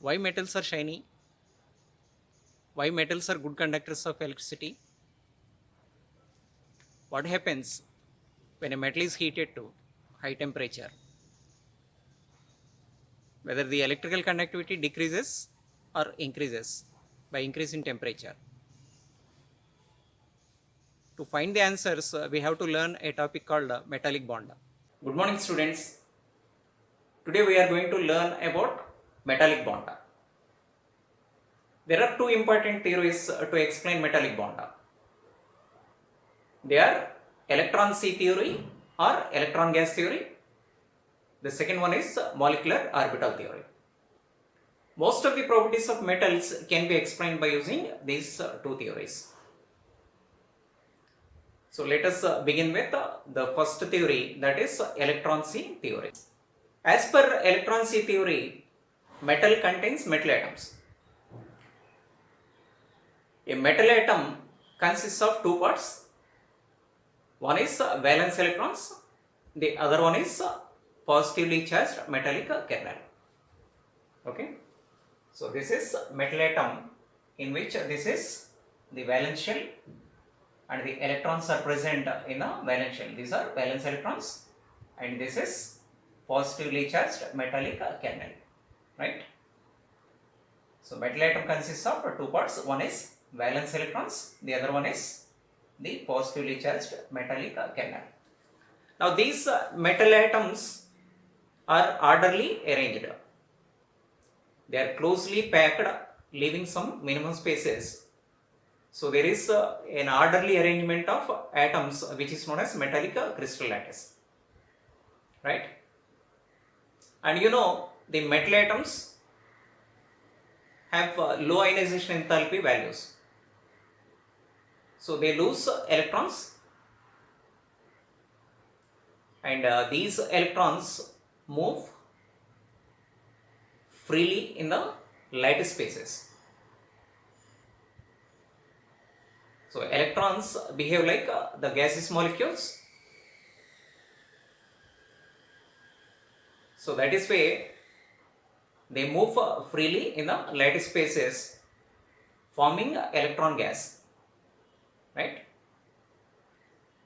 Why metals are shiny? Why metals are good conductors of electricity? What happens when a metal is heated to high temperature? Whether the electrical conductivity decreases or increases by increase in temperature. To find the answers, we have to learn a topic called metallic bond. Good morning, students. Today we are going to learn about metallic bond. There are two important theories to explain metallic bond. They are electron C theory or electron gas theory. The second one is molecular orbital theory. Most of the properties of metals can be explained by using these two theories. So let us begin with the first theory, that is electron C theory. As per electron C theory, metal contains metal atoms. A metal atom consists of two parts. One is valence electrons, the other one is positively charged metallic kernel. Okay. So this is metal atom, in which this is the valence shell and the electrons are present in the valence shell. These are valence electrons and this is positively charged metallic kernel, right? So metal atom consists of two parts. One is valence electrons, the other one is the positively charged metallic kernel. Now these metal atoms are orderly arranged. They are closely packed, leaving some minimum spaces. So there is an orderly arrangement of atoms which is known as metallic crystal lattice, right? And you know, the metal atoms have low ionization enthalpy values. So they lose electrons and these electrons move freely in the lattice spaces. So electrons behave like the gaseous molecules. So that is why they move freely in the lattice spaces, forming electron gas, right?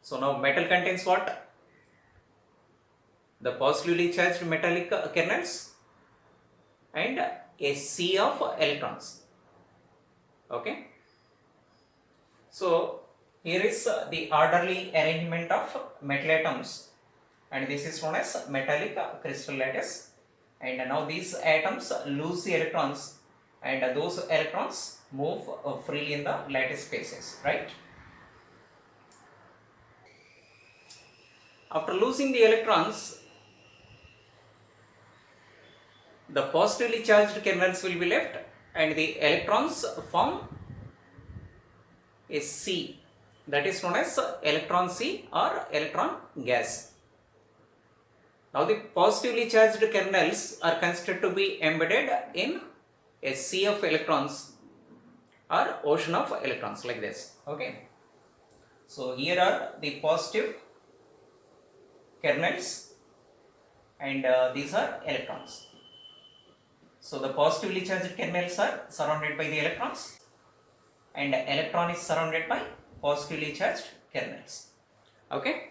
So now metal contains what? The positively charged metallic kernels and a sea of electrons. Okay. So here is the orderly arrangement of metal atoms, and this is known as metallic crystal lattice. And now these atoms lose the electrons and those electrons move freely in the lattice spaces, right? After losing the electrons, the positively charged kernels will be left and the electrons form a sea, that is known as electron sea or electron gas. Now the positively charged kernels are considered to be embedded in a sea of electrons or ocean of electrons, like this. Okay. So here are the positive kernels and these are electrons. So the positively charged kernels are surrounded by the electrons and electron is surrounded by positively charged kernels. Okay.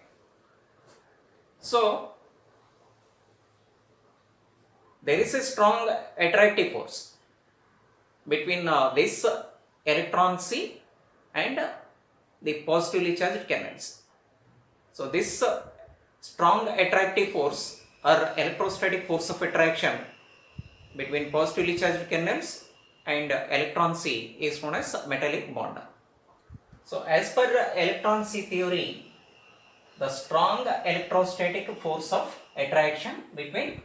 So there is a strong attractive force between this electron sea and the positively charged kernels. So this strong attractive force or electrostatic force of attraction between positively charged kernels and electron sea is known as metallic bond. So as per electron sea theory, the strong electrostatic force of attraction between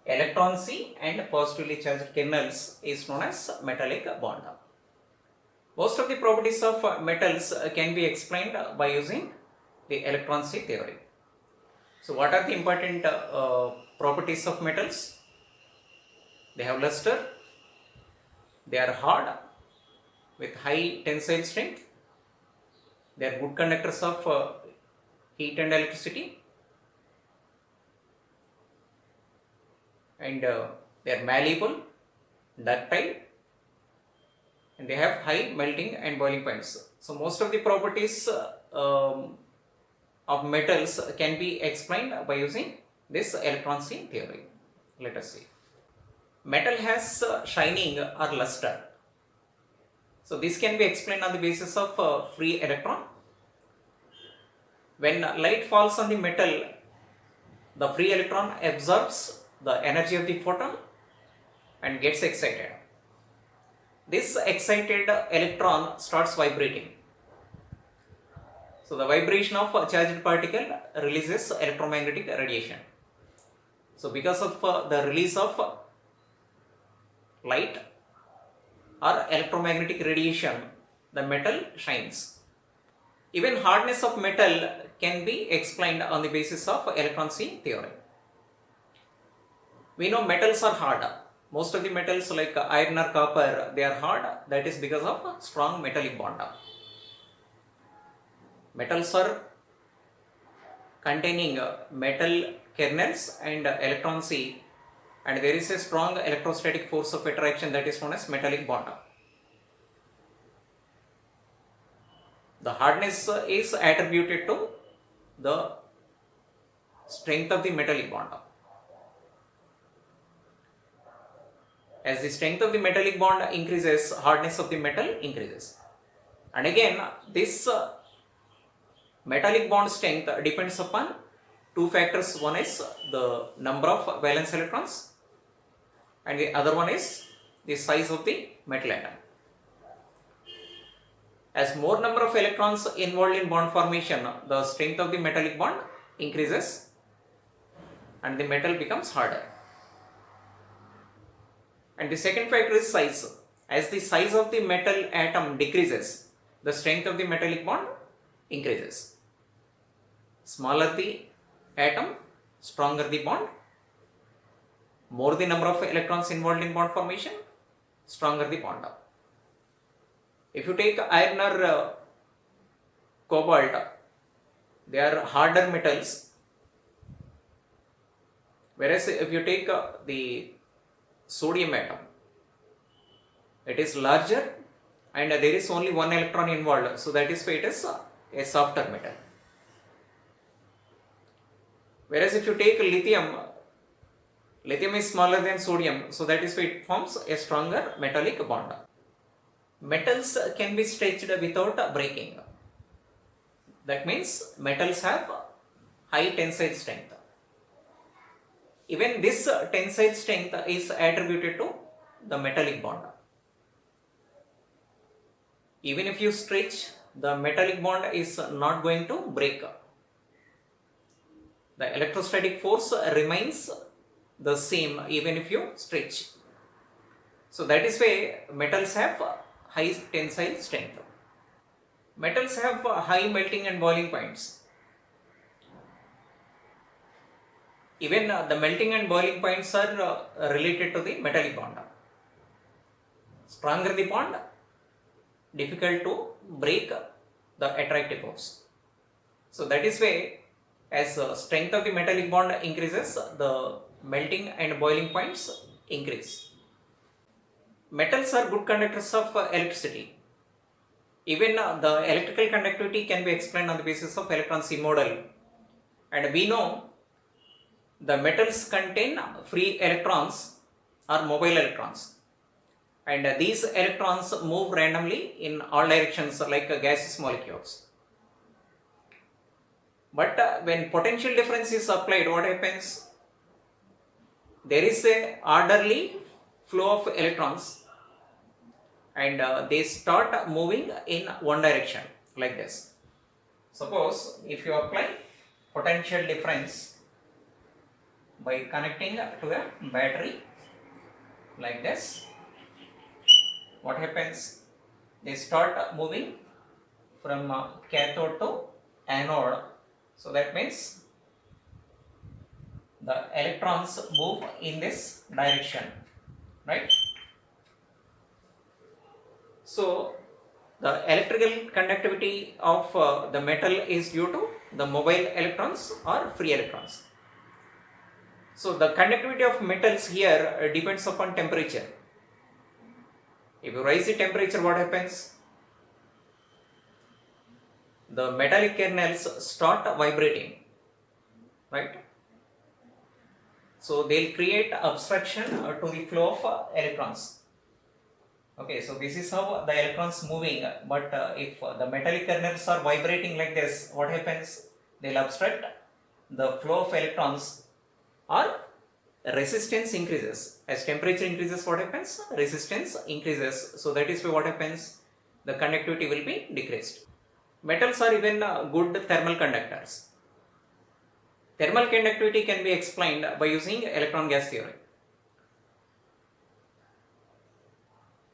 electron sea and positively charged kernels is known as metallic bond. Most of the properties of metals can be explained by using the electron sea theory. So what are the important properties of metals? They have luster, they are hard with high tensile strength, they are good conductors of heat and electricity, and they are malleable, ductile, and they have high melting and boiling points. So most of the properties of metals can be explained by using this electron-C theory. Let us see. Metal has shining or luster. So this can be explained on the basis of free electron. When light falls on the metal, the free electron absorbs the energy of the photon and gets excited. This excited electron starts vibrating. So the vibration of a charged particle releases electromagnetic radiation. So because of the release of light or electromagnetic radiation, the metal shines. Even hardness of metal can be explained on the basis of electron-C theory. We know metals are hard. Most of the metals like iron or copper, they are hard. That is because of strong metallic bond. Metals are containing metal kernels and electron-C, and there is a strong electrostatic force of attraction that is known as metallic bond. The hardness is attributed to the strength of the metallic bond. As the strength of the metallic bond increases, hardness of the metal increases. And again, this metallic bond strength depends upon two factors. One is the number of valence electrons, and the other one is the size of the metal atom. As more number of electrons involved in bond formation, the strength of the metallic bond increases and the metal becomes harder. And the second factor is size. As the size of the metal atom decreases, the strength of the metallic bond increases. Smaller the atom, stronger the bond. More the number of electrons involved in bond formation, stronger the bond. If you take iron or cobalt, they are harder metals. Whereas if you take the sodium atom, it is larger and there is only one electron involved, so that is why it is a softer metal. Whereas if you take lithium, lithium is smaller than sodium, so that is why it forms a stronger metallic bond. Metals can be stretched without breaking. That means metals have high tensile strength. Even this tensile strength is attributed to the metallic bond. Even if you stretch, the metallic bond is not going to break. The electrostatic force remains the same even if you stretch. So that is why metals have high tensile strength. Metals have high melting and boiling points. Even the melting and boiling points are related to the metallic bond. Stronger the bond, difficult to break the attractive force. So that is why as strength of the metallic bond increases, the melting and boiling points increase. Metals are good conductors of electricity. Even the electrical conductivity can be explained on the basis of electron-C model. And we know the metals contain free electrons or mobile electrons. And these electrons move randomly in all directions like gaseous molecules. But when potential difference is applied, what happens? There is a orderly flow of electrons and they start moving in one direction like this. Suppose if you apply potential difference by connecting to a battery like this, what happens? They start moving from cathode to anode. So that means the electrons move in this direction, right? So the electrical conductivity of the metal is due to the mobile electrons or free electrons. So the conductivity of metals here depends upon temperature. If you raise the temperature, what happens? The metallic kernels start vibrating, right? So they'll create obstruction to the flow of electrons. Okay, so this is how the electrons moving, but if the metallic kernels are vibrating like this, what happens? They'll obstruct the flow of electrons, or resistance increases. As temperature increases, what happens? Resistance increases. So that is why what happens? The conductivity will be decreased. Metals are even good thermal conductors. Thermal conductivity can be explained by using electron gas theory.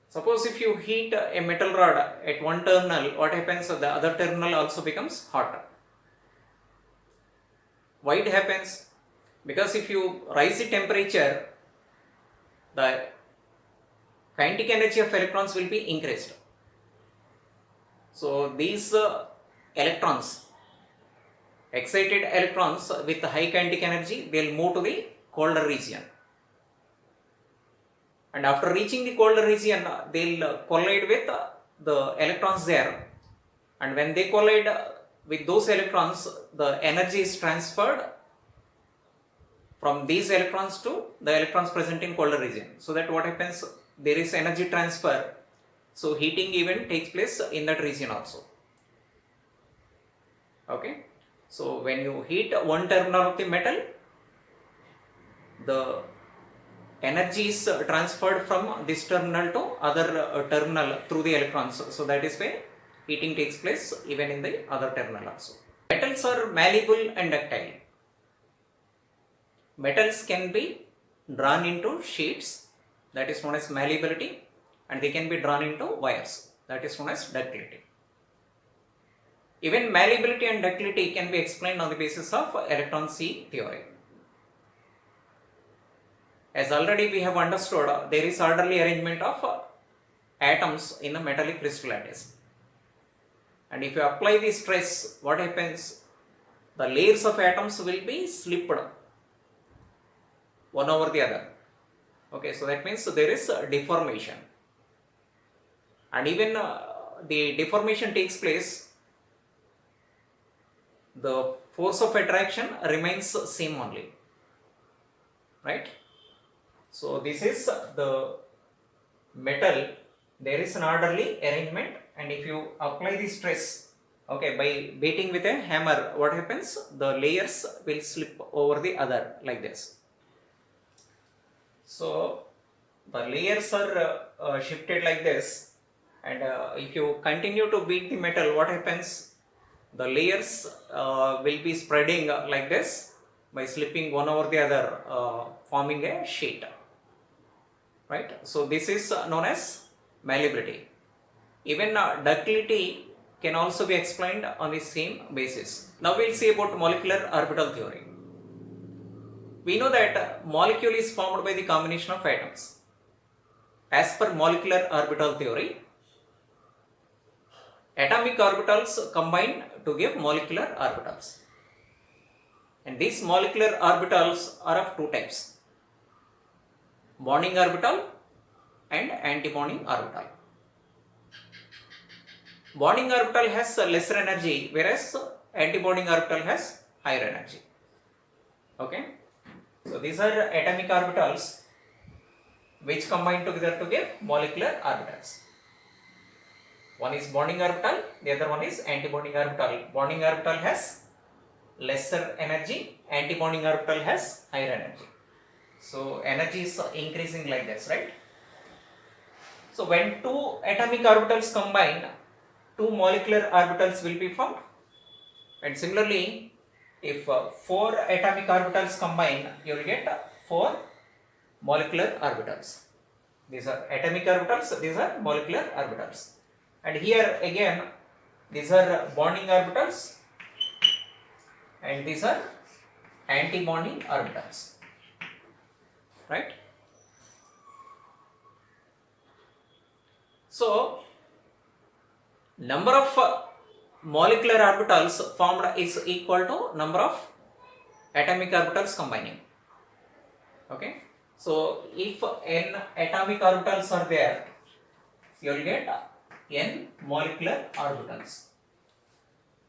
Suppose if you heat a metal rod at one terminal, what happens? The other terminal also becomes hot. Why it happens? Because if you raise the temperature, the kinetic energy of electrons will be increased. So these electrons, excited electrons with high kinetic energy, they'll move to the colder region. And after reaching the colder region, they'll collide with the electrons there. And when they collide with those electrons, the energy is transferred from these electrons to the electrons present in colder region. So that what happens? There is energy transfer. So heating event takes place in that region also. Okay. So when you heat one terminal of the metal, the energy is transferred from this terminal to other terminal through the electrons. So that is why heating takes place even in the other terminal also. Metals are malleable and ductile. Metals can be drawn into sheets, that is known as malleability, and they can be drawn into wires, that is known as ductility. Even malleability and ductility can be explained on the basis of electron C theory. As already we have understood, there is orderly arrangement of atoms in the metallic crystal lattice. And if you apply the stress, what happens? The layers of atoms will be slipped one over the other. Okay, so that means there is deformation. And even the deformation takes place, the force of attraction remains same only, right? So this is the metal, there is an orderly arrangement, and if you apply the stress, okay, by beating with a hammer, what happens? The layers will slip over the other like this. So the layers are shifted like this, and if you continue to beat the metal, what happens? The layers will be spreading like this by slipping one over the other, forming a sheet, right? So this is known as malleability. Even ductility can also be explained on the same basis. Now we'll see about molecular orbital theory. We know that molecule is formed by the combination of atoms. As per molecular orbital theory, atomic orbitals combine to give molecular orbitals. And these molecular orbitals are of two types: bonding orbital and antibonding orbital. Bonding orbital has lesser energy, whereas antibonding orbital has higher energy. Okay. So these are atomic orbitals which combine together to give molecular orbitals. One is bonding orbital, the other one is antibonding orbital. Bonding orbital has lesser energy, antibonding orbital has higher energy. So energy is increasing like this, right? So when two atomic orbitals combine, two molecular orbitals will be formed. And similarly, if 4 atomic orbitals combine, you will get 4 molecular orbitals. These are atomic orbitals, these are molecular orbitals. And here again, these are bonding orbitals and these are anti-bonding orbitals, right? So number of molecular orbitals formed is equal to number of atomic orbitals combining. Okay, so if n atomic orbitals are there, you will get n molecular orbitals.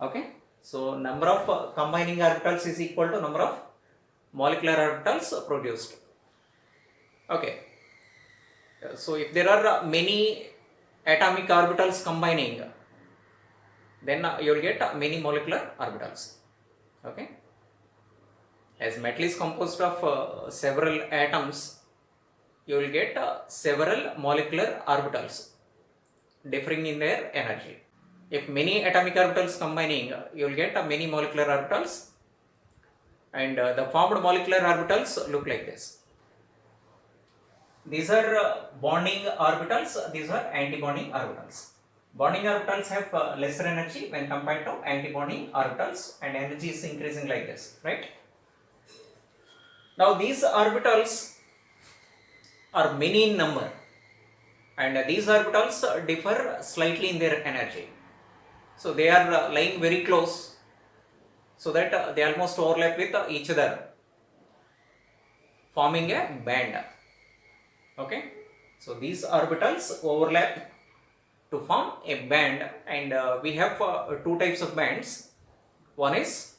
Okay, so number of combining orbitals is equal to number of molecular orbitals produced. Okay, so if there are many atomic orbitals combining, then you will get many molecular orbitals. Okay, as metal is composed of several atoms, you will get several molecular orbitals differing in their energy. If many atomic orbitals combining, you will get many molecular orbitals, and the formed molecular orbitals look like this. These are bonding orbitals, these are anti-bonding orbitals. Bonding orbitals have lesser energy when compared to anti-bonding orbitals, and energy is increasing like this, right? Now these orbitals are many in number, and these orbitals differ slightly in their energy. So they are lying very close, so that they almost overlap with each other, forming a band. Okay, so these orbitals overlap to form a band, and we have two types of bands. One is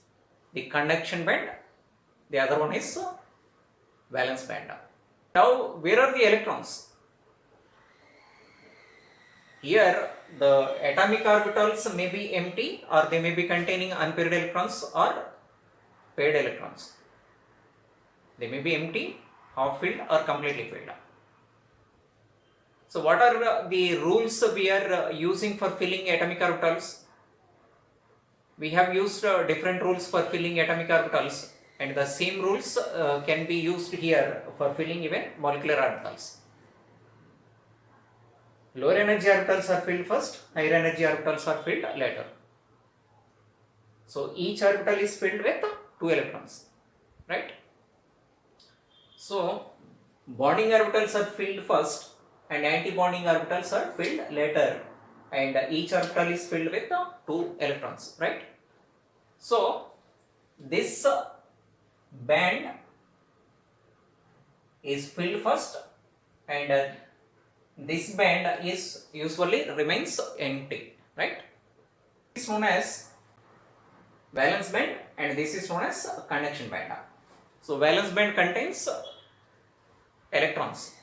the conduction band, the other one is valence band. Now where are the electrons? Here the atomic orbitals may be empty, or they may be containing unpaired electrons or paired electrons. They may be empty, half filled, or completely filled. So what are the rules we are using for filling atomic orbitals? We have used different rules for filling atomic orbitals, and the same rules can be used here for filling even molecular orbitals. Lower energy orbitals are filled first, higher energy orbitals are filled later. So each orbital is filled with 2 electrons, right? So bonding orbitals are filled first, and anti-bonding orbitals are filled later, and each orbital is filled with 2 electrons, right? So this band is filled first, and this band is usually remains empty, right? This is known as valence band, and this is known as conduction band. So valence band contains electrons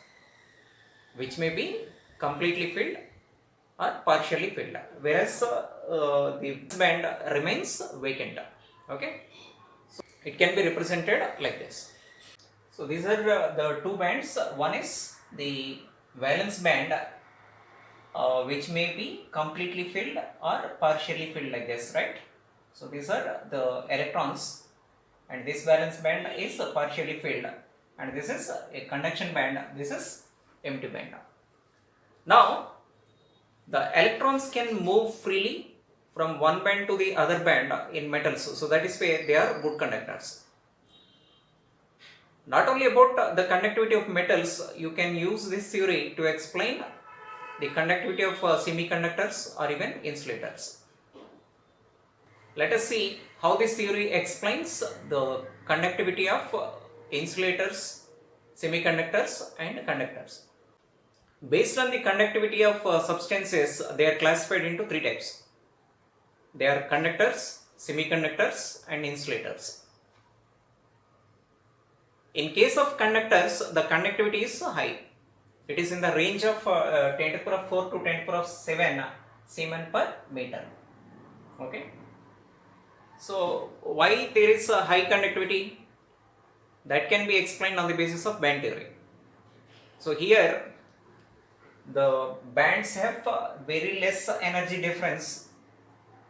which may be completely filled or partially filled, whereas the band remains vacant. Okay, so it can be represented like this. So these are the two bands. One is the valence band, which may be completely filled or partially filled like this, right? So these are the electrons, and this valence band is partially filled, and this is a conduction band, this is empty band. Now the electrons can move freely from one band to the other band in metals, so that is why they are good conductors. Not only about the conductivity of metals, you can use this theory to explain the conductivity of semiconductors or even insulators. Let us see how this theory explains the conductivity of insulators, semiconductors and conductors. Based on the conductivity of substances, they are classified into 3 types. They are conductors, semiconductors and insulators. In case of conductors, the conductivity is high. It is in the range of 10 to the power of 4 to 10 to the power of 7 Siemens per meter. Okay. So why there is a high conductivity? That can be explained on the basis of band theory. So here the bands have very less energy difference,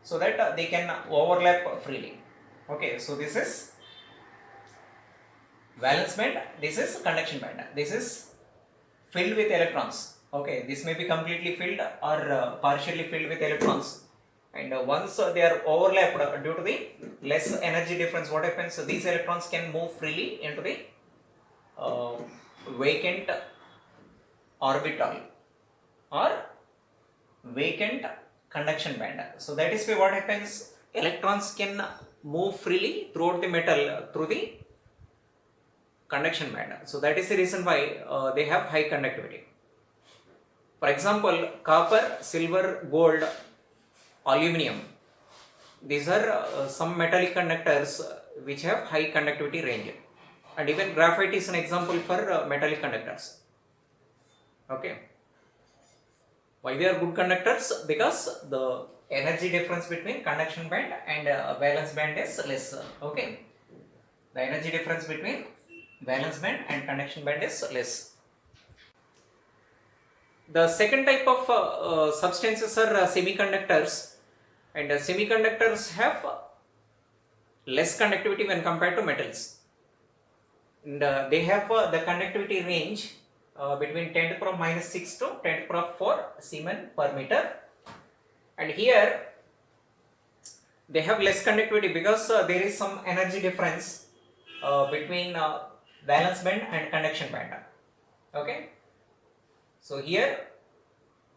so that they can overlap freely. Okay, so this is valence band, this is conduction band, this is filled with electrons. Okay, this may be completely filled or partially filled with electrons, and once they are overlapped due to the less energy difference, what happens? So these electrons can move freely into the vacant orbital or vacant conduction band. So that is why what happens? Electrons can move freely throughout the metal through the conduction band. So that is the reason why they have high conductivity. For example, copper, silver, gold, aluminum. These are some metallic conductors which have high conductivity range. And even graphite is an example for metallic conductors. Okay. Why they are good conductors? Because the energy difference between conduction band and valence band is less. Okay. The energy difference between valence band and conduction band is less. The second type of substances are semiconductors, and semiconductors have less conductivity when compared to metals, and they have the conductivity range between 10 to the power minus 6 to 10 to the power 4 Siemens per meter, and here they have less conductivity because there is some energy difference between valence band and conduction band. Okay, so here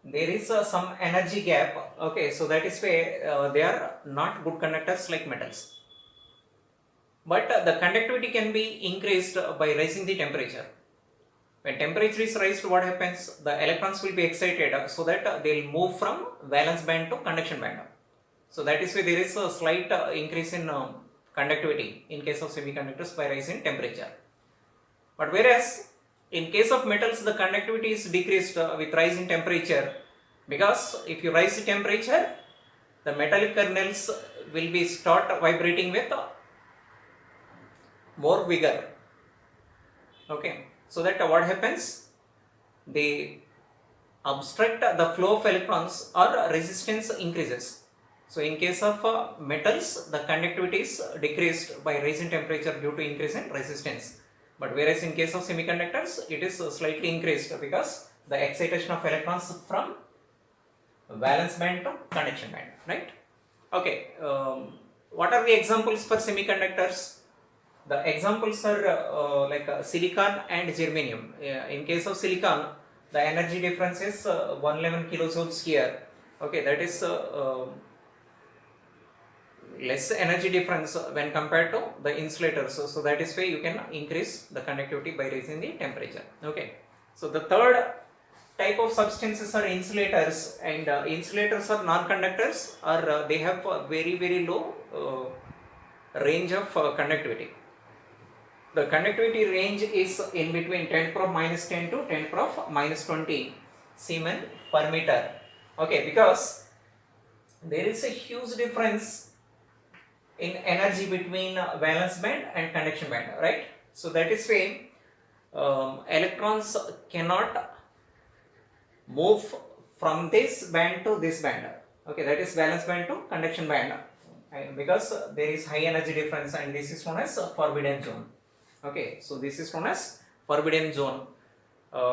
there is some energy gap. Okay, so that is why they are not good conductors like metals. But the conductivity can be increased by raising the temperature. When temperature is raised, what happens? The electrons will be excited so that they will move from valence band to conduction band. So that is why there is a slight increase in conductivity in case of semiconductors by rising temperature. But whereas in case of metals, the conductivity is decreased with rise in temperature, because if you raise the temperature, the metallic kernels will be start vibrating with more vigor. Okay, so that what happens? They obstruct the flow of electrons or resistance increases. So in case of metals, the conductivity is decreased by rising temperature due to increase in resistance. But whereas in case of semiconductors, it is slightly increased because the excitation of electrons from valence band to conduction band, right? Okay, what are the examples for semiconductors? The examples are like silicon and germanium. In case of silicon, the energy difference is 111 kilojoules here. Okay, that is less energy difference when compared to the insulators. So that is why you can increase the conductivity by raising the temperature. Okay. So the third type of substances are insulators, and insulators are non-conductors, or they have a very low range of conductivity. The conductivity range is in between 10 to the power minus 10 to 10 to the power minus 20 Siemens per meter. Okay, because there is a huge difference in energy between valence band and conduction band, right? So that is why electrons cannot move from this band to this band. Okay, that is valence band to conduction band, because there is high energy difference, and this is known as forbidden zone. Okay, so this is known as forbidden zone.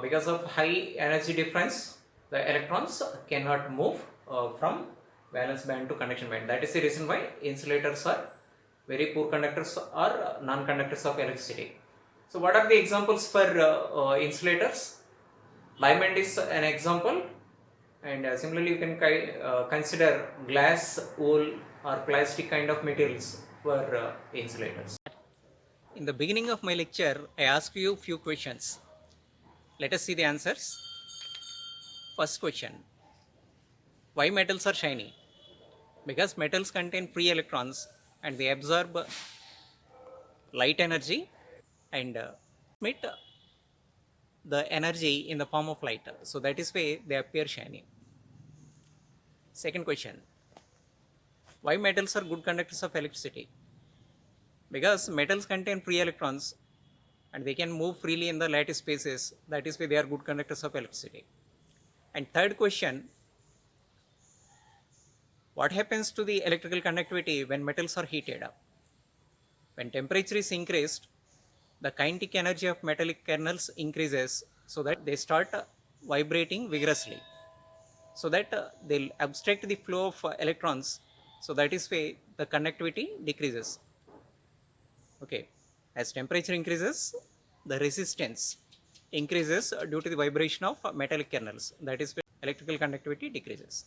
Because of high energy difference, the electrons cannot move from valence band to conduction band. That is the reason why insulators are very poor conductors or non-conductors of electricity. So what are the examples for insulators? Diamond is an example, and similarly you can consider glass, wool or plastic kind of materials for insulators. In the beginning of my lecture, I asked you few questions. Let us see the answers. First question: why metals are shiny? Because metals contain free electrons and they absorb light energy and emit the energy in the form of light. So that is why they appear shiny. Second question: why metals are good conductors of electricity? Because metals contain free electrons and they can move freely in the lattice spaces. That is why they are good conductors of electricity. And third question: what happens to the electrical conductivity when metals are heated up? When temperature is increased, the kinetic energy of metallic kernels increases so that they start vibrating vigorously, so that they'll obstruct the flow of electrons. So that is why the conductivity decreases. Okay, as temperature increases, the resistance increases due to the vibration of metallic kernels. That is why electrical conductivity decreases.